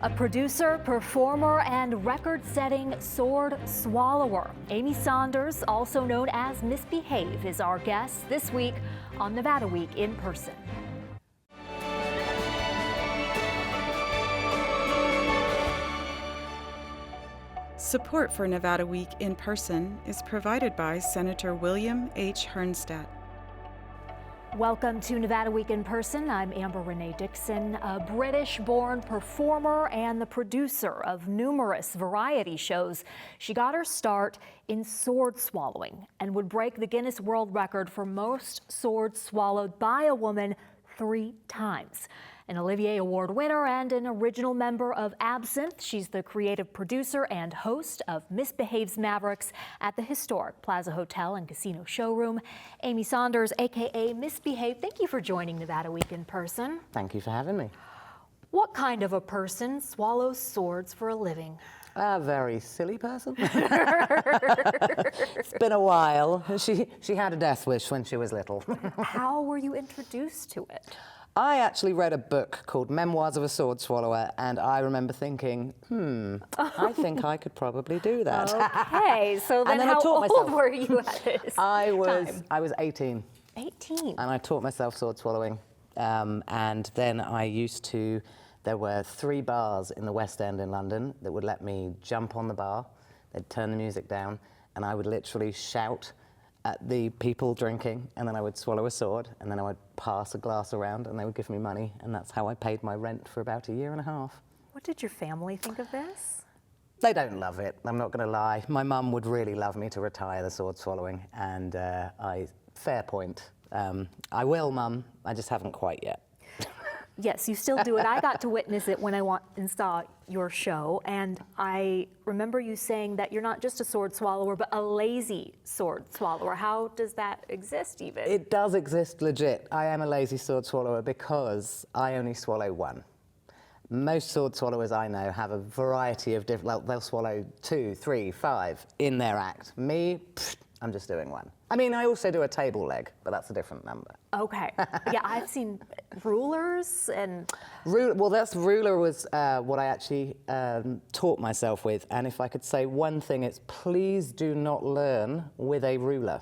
A producer, performer, and record-setting sword swallower. Amy Saunders, also known as Misbehave, is our guest this week on Nevada Week in Person. Support for Nevada Week in Person is provided by Senator William H. Hernstat. Welcome to Nevada Week in Person. I'm Amber Renee Dixon, a British-born performer and the producer of numerous variety shows. She got her start in sword swallowing and would break the Guinness World Record for most swords swallowed by a woman 3 times. An Olivier Award winner and an original member of Absinthe, she's the creative producer and host of Misbehave's Mavericks at the historic Plaza Hotel and Casino showroom. Amy Saunders AKA Misbehave, thank you for joining Nevada Week in Person. Thank you for having me. What kind of a person swallows swords for a living? A very silly person. It's been a while. She had a death wish when she was little. How were you introduced to it? I actually read a book called Memoirs of a Sword Swallower, and I remember thinking, I think I could probably do that. Okay, so then how old were you at this I was 18. 18? And I taught myself sword swallowing. And then there were 3 bars in the West End in London that would let me jump on the bar, they'd turn the music down, and I would literally shout at the people drinking, and then I would swallow a sword, and then I would pass a glass around, and they would give me money, and that's how I paid my rent for about 1.5 years. What did your family think of this? They don't love it, I'm not gonna lie. My mum would really love me to retire the sword swallowing, and fair point. I will, Mum, I just haven't quite yet. Yes, you still do it. I got to witness it when I went and saw your show, and I remember you saying that you're not just a sword swallower, but a lazy sword swallower. How does that exist even? It does exist legit. I am a lazy sword swallower because I only swallow 1. Most sword swallowers I know have a variety of different, they'll swallow 2, 3, 5 in their act. Me, I'm just doing 1. I mean, I also do a table leg, but that's a different number. Okay. Yeah, I've seen rulers and... Ruler was what I actually taught myself with. And if I could say one thing, it's please do not learn with a ruler.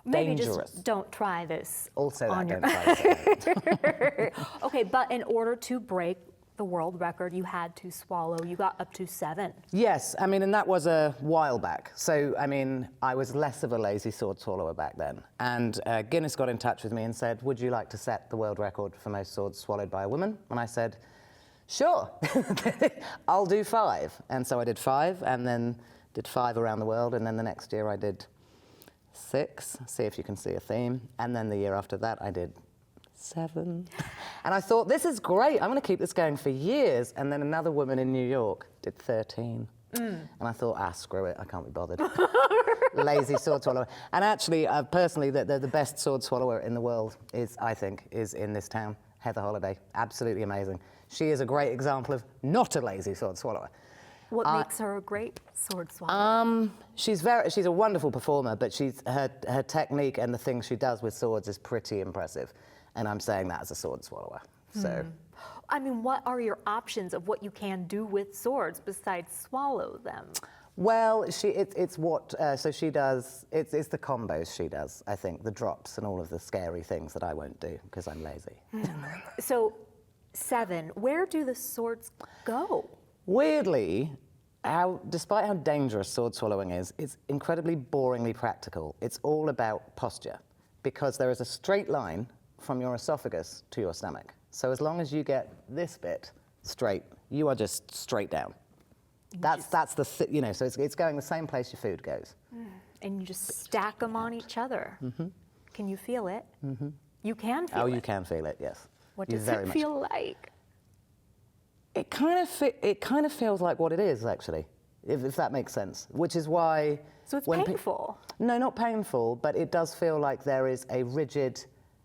Maybe Dangerous. Just don't try this. Also don't try this. Okay, but in order to break the world record, you had to swallow. You got up to 7. Yes, I mean, and that was a while back. So, I mean, I was less of a lazy sword swallower back then. And Guinness got in touch with me and said, would you like to set the world record for most swords swallowed by a woman? And I said, sure, I'll do 5. And so I did 5, and then did 5 around the world. And then the next year I did 6, see if you can see a theme. And then the year after that I did 7. And I thought, this is great, I'm gonna keep this going for years. And then another woman in New York did 13. And I thought, screw it, I can't be bothered. Lazy sword swallower. And actually, personally, the best sword swallower in the world I think, is in this town, Heather Holliday. Absolutely amazing. She is a great example of not a lazy sword swallower. What makes her a great sword swallower? She's a wonderful performer, but her technique and the things she does with swords is pretty impressive. And I'm saying that as a sword swallower, so. I mean, what are your options of what you can do with swords besides swallow them? Well, it's the combos she does, I think, the drops and all of the scary things that I won't do because I'm lazy. So, 7, where do the swords go? Weirdly, despite how dangerous sword swallowing is, it's incredibly boringly practical. It's all about posture because there is a straight line from your esophagus to your stomach. So as long as you get this bit straight, you are just straight down. So it's going the same place your food goes. And you just stack them on each other. Can you feel it? You can feel it. Oh, you can feel it, yes. What does it feel like? It kind of feels like what it is, actually, if that makes sense. Which is why... So it's painful? No, not painful, but it does feel like there is a rigid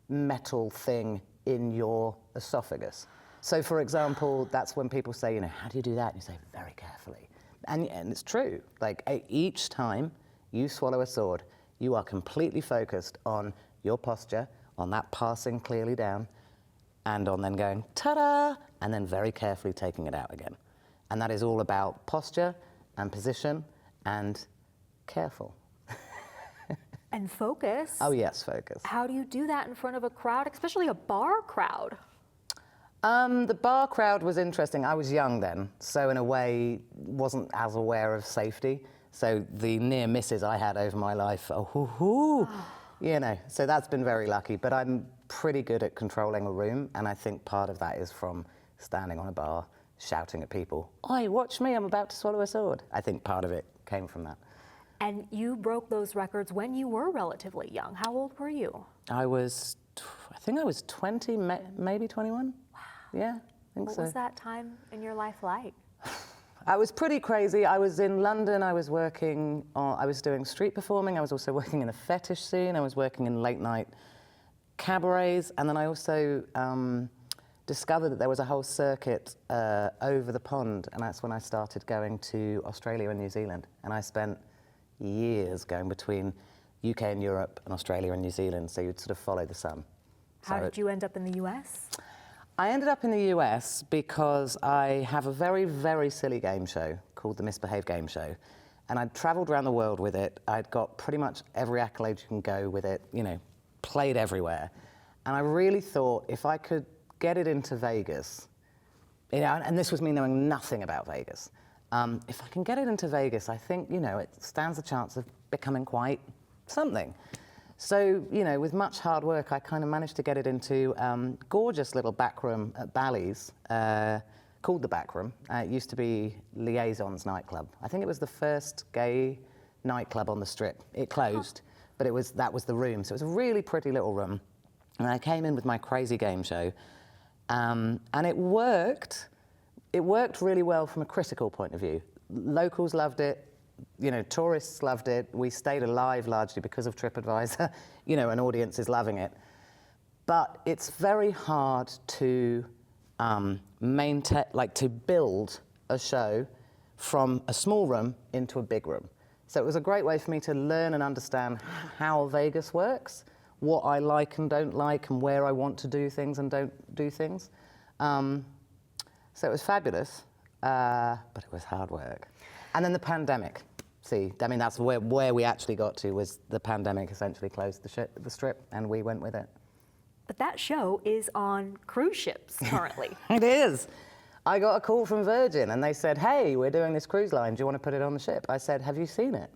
metal thing in your esophagus. So, for example, that's when people say, how do you do that? And you say, very carefully. And it's true. Like, each time you swallow a sword, you are completely focused on your posture, on that passing clearly down, and on then going, ta-da, and then very carefully taking it out again. And that is all about posture and position and careful. And focus. Oh yes, focus. How do you do that in front of a crowd, especially a bar crowd? The bar crowd was interesting. I was young then, so in a way wasn't as aware of safety. So the near misses I had over my life, you know, so that's been very lucky. But I'm pretty good at controlling a room, and I think part of that is from standing on a bar, shouting at people, "Oi, watch me, I'm about to swallow a sword." I think part of it came from that. And you broke those records when you were relatively young. How old were you? I think I was 20, maybe 21. Wow. Yeah, I think so. What was that time in your life like? I was pretty crazy. I was in London, I was doing street performing, I was also working in a fetish scene, I was working in late night cabarets, and then I also discovered that there was a whole circuit over the pond, and that's when I started going to Australia and New Zealand. And I spent years going between UK and Europe and Australia and New Zealand, so you'd sort of follow the sun. How did you end up in the US? I ended up in the US because I have a very, very silly game show called the Misbehaved Game Show. And I'd traveled around the world with it. I'd got pretty much every accolade you can go with it, you know, played everywhere. And I really thought if I could get it into Vegas, you know, and this was me knowing nothing about Vegas. If I can get it into Vegas, I think, you know, it stands a chance of becoming quite something. So, you know, with much hard work, I kind of managed to get it into gorgeous little back room at Bally's, called the Back Room. It used to be Liaison's nightclub. I think it was the first gay nightclub on the Strip. It closed, but that was the room. So it was a really pretty little room. And I came in with my crazy game show, and it worked. It worked really well from a critical point of view. Locals loved it. You know, tourists loved it. We stayed alive largely because of TripAdvisor. You know, an audience is loving it. But it's very hard to maintain, like to build a show from a small room into a big room. So it was a great way for me to learn and understand how Vegas works, what I like and don't like, and where I want to do things and don't do things. So it was fabulous, but it was hard work. And then the pandemic. See, I mean, that's where we actually got to, was the pandemic essentially closed the Strip, and we went with it. But that show is on cruise ships currently. It is. I got a call from Virgin, and they said, "Hey, we're doing this cruise line. Do you want to put it on the ship?" I said, "Have you seen it?"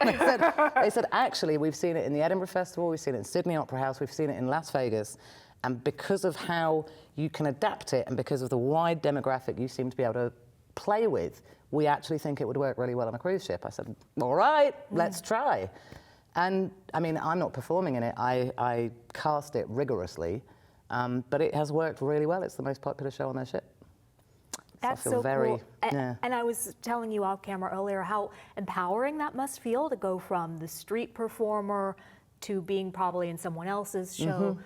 They said, "Actually, we've seen it in the Edinburgh Festival, we've seen it in Sydney Opera House, we've seen it in Las Vegas. And because of how you can adapt it and because of the wide demographic you seem to be able to play with, we actually think it would work really well on a cruise ship." I said, "All right, let's try." And I mean, I'm not performing in it. I cast it rigorously, but it has worked really well. It's the most popular show on their ship. That's so I feel very, cool. yeah. And I was telling you off camera earlier how empowering that must feel to go from the street performer to being probably in someone else's show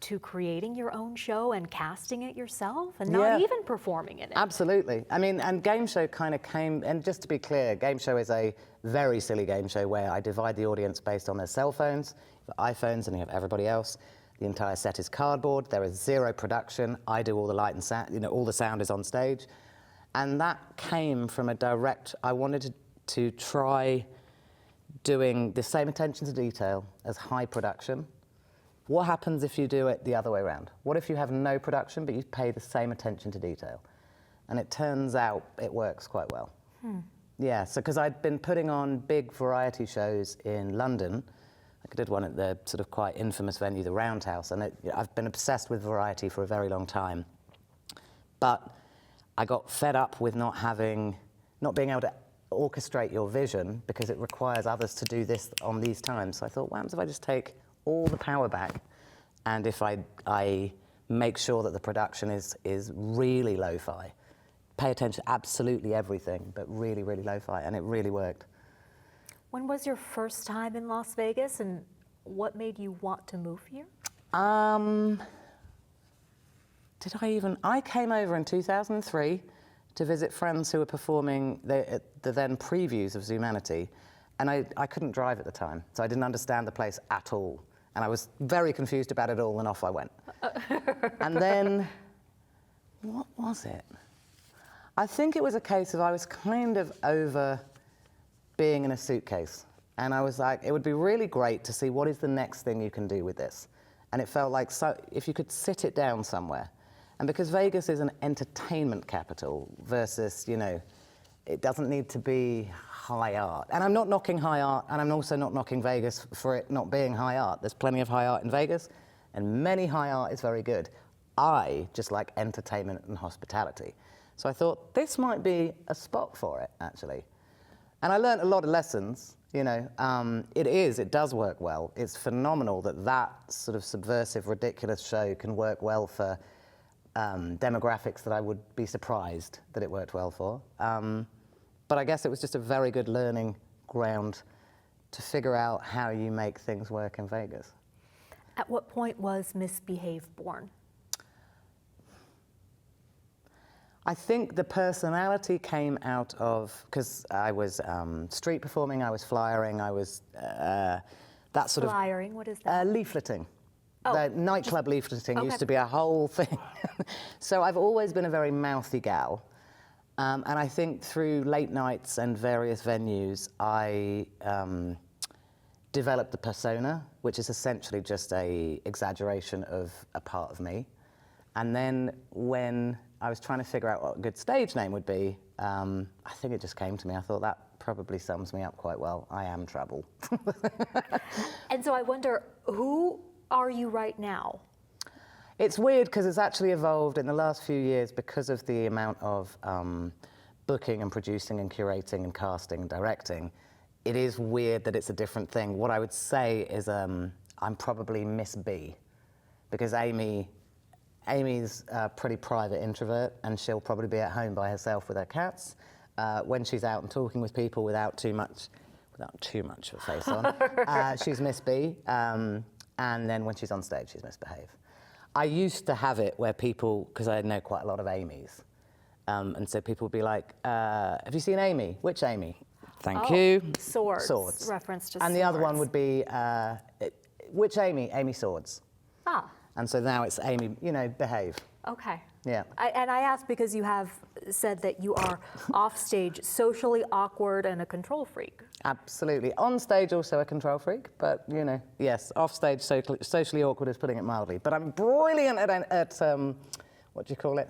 to creating your own show and casting it yourself and not even performing in it. Absolutely. I mean, and game show kind of came, and just to be clear, game show is a very silly game show where I divide the audience based on their cell phones, iPhones, and you have everybody else. The entire set is cardboard. There is zero production. I do all the light and sound, you know, all the sound is on stage. And that came from a direct, I wanted to try doing the same attention to detail as high production. What happens if you do it the other way around? What if you have no production, but you pay the same attention to detail? And it turns out it works quite well. Yeah, so because I'd been putting on big variety shows in London. I did one at the sort of quite infamous venue, the Roundhouse, and I've been obsessed with variety for a very long time. But I got fed up with not being able to orchestrate your vision because it requires others to do this on these times. So I thought, what happens if I just take all the power back, and if I make sure that the production is really lo-fi, pay attention to absolutely everything, but really, really lo-fi, and it really worked. When was your first time in Las Vegas, and what made you want to move here? I came over in 2003 to visit friends who were performing the then previews of Zoomanity, and I couldn't drive at the time, so I didn't understand the place at all. And I was very confused about it all, and off I went. And then, what was it? I think it was a case of I was kind of over being in a suitcase. And I was like, it would be really great to see what is the next thing you can do with this. And it felt like if you could sit it down somewhere. And because Vegas is an entertainment capital versus, you know, it doesn't need to be high art. And I'm not knocking high art, and I'm also not knocking Vegas for it not being high art. There's plenty of high art in Vegas, and many high art is very good. I just like entertainment and hospitality. So I thought this might be a spot for it, actually. And I learned a lot of lessons, you know. It does work well. It's phenomenal that sort of subversive, ridiculous show can work well for demographics that I would be surprised that it worked well for. But I guess it was just a very good learning ground to figure out how you make things work in Vegas. At what point was Misbehave born? I think the personality came out of, because I was street performing, I was flyering, I was that sort of... Flyering, what is that? Leafleting. Oh, The nightclub leafleting used to be a whole thing. So I've always been a very mouthy gal. And I think through late nights and various venues, I developed the persona, which is essentially just a exaggeration of a part of me. And then when I was trying to figure out what a good stage name would be, I think it just came to me. I thought that probably sums me up quite well. I am trouble. And so I wonder, who are you right now? It's weird because it's actually evolved in the last few years because of the amount of booking and producing and curating and casting and directing. It is weird that it's a different thing. What I would say is I'm probably Miss B, because Amy's a pretty private introvert, and she'll probably be at home by herself with her cats. When she's out and talking with people without too much of a face on, she's Miss B. And then when she's on stage, she's Misbehave. I used to have it where people, because I know quite a lot of Amy's, and so people would be like, have you seen Amy? Which Amy? Thank you. Swords. Swords. Reference to and swords. The other one would be, which Amy? Amy Swords. Ah. And so now it's Amy, you know, Behave. Okay. Yeah. And I asked because you have said that you are offstage socially awkward and a control freak. Absolutely. On stage, also a control freak, but, you know, yes, off stage, socially awkward is putting it mildly. But I'm brilliant at what do you call it?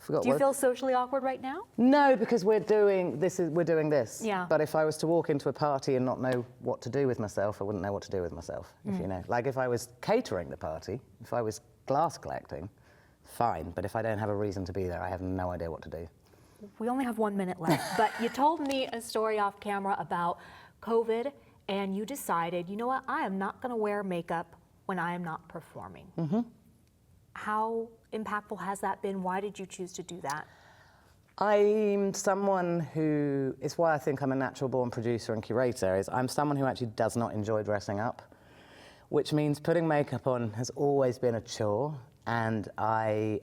Do you feel socially awkward right now? No, because we're doing this. Yeah. But if I was to walk into a party and not know what to do with myself, I wouldn't know what to do with myself, if you know. Like if I was catering the party, if I was glass collecting, fine. But if I don't have a reason to be there, I have no idea what to do. We only have 1 minute left, but you told me a story off camera about COVID, and you decided, you know what, I am not going to wear makeup when I am not performing. Mm-hmm. How impactful has that been? Why did you choose to do that? I'm someone who, it's why I think I'm a natural born producer and curator, is I'm someone who actually does not enjoy dressing up, which means putting makeup on has always been a chore. And I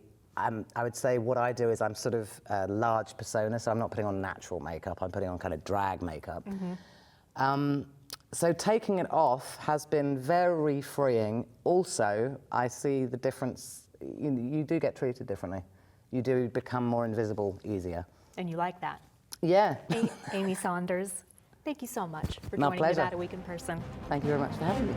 would say what I do is I'm sort of a large persona, so I'm not putting on natural makeup, I'm putting on kind of drag makeup. Mm-hmm. So taking it off has been very freeing. Also, I see the difference, you do get treated differently. You do become more invisible easier. And you like that? Yeah. Amy Saunders, thank you so much for My joining pleasure. Nevada Week in Person. Thank you very much for having me.